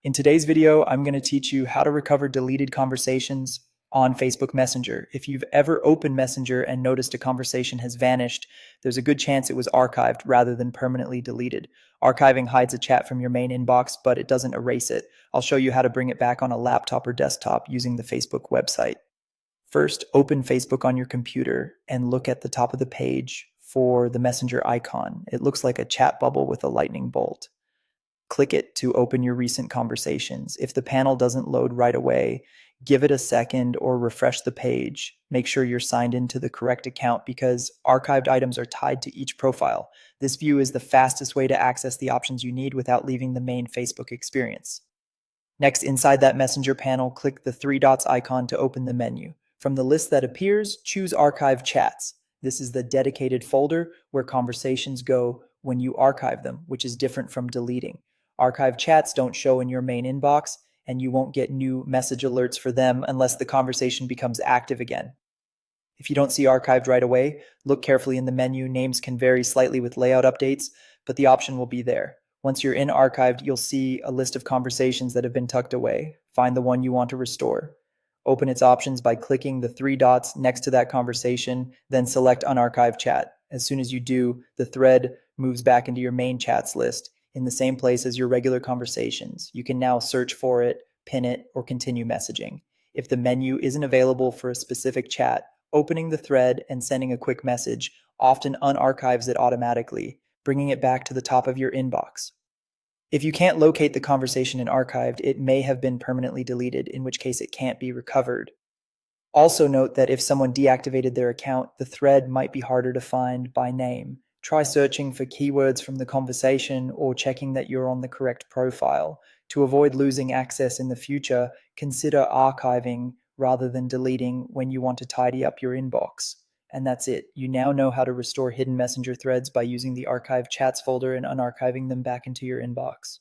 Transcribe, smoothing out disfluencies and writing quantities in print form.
In today's video, I'm going to teach you how to recover deleted conversations on Facebook Messenger. If you've ever opened Messenger and noticed a conversation has vanished, there's a good chance it was archived rather than permanently deleted. Archiving hides a chat from your main inbox, but it doesn't erase it. I'll show you how to bring it back on a laptop or desktop using the Facebook website. First, open Facebook on your computer and look at the top of the page for the Messenger icon. It looks like a chat bubble with a lightning bolt. Click it to open your recent conversations. If the panel doesn't load right away, give it a second or refresh the page. Make sure you're signed into the correct account because archived items are tied to each profile. This view is the fastest way to access the options you need without leaving the main Facebook experience. Next, inside that Messenger panel, click the three dots icon to open the menu. From the list that appears, choose Archive Chats. This is the dedicated folder where conversations go when you archive them, which is different from deleting. Archive chats don't show in your main inbox, and you won't get new message alerts for them unless the conversation becomes active again. If you don't see archived right away, look carefully in the menu. Names can vary slightly with layout updates, but the option will be there. Once you're in archived, you'll see a list of conversations that have been tucked away. Find the one you want to restore. Open its options by clicking the three dots next to that conversation, then select Unarchive Chat. As soon as you do, the thread moves back into your main chats list in the same place as your regular conversations. You can now search for it, pin it, or continue messaging. If the menu isn't available for a specific chat, opening the thread and sending a quick message often unarchives it automatically, bringing it back to the top of your inbox. If you can't locate the conversation in archived, it may have been permanently deleted, in which case it can't be recovered. Also note that if someone deactivated their account, the thread might be harder to find by name. Try searching for keywords from the conversation or checking that you're on the correct profile. To avoid losing access in the future, consider archiving rather than deleting when you want to tidy up your inbox. And that's it. You now know how to restore hidden Messenger threads by using the archive chats folder and unarchiving them back into your inbox.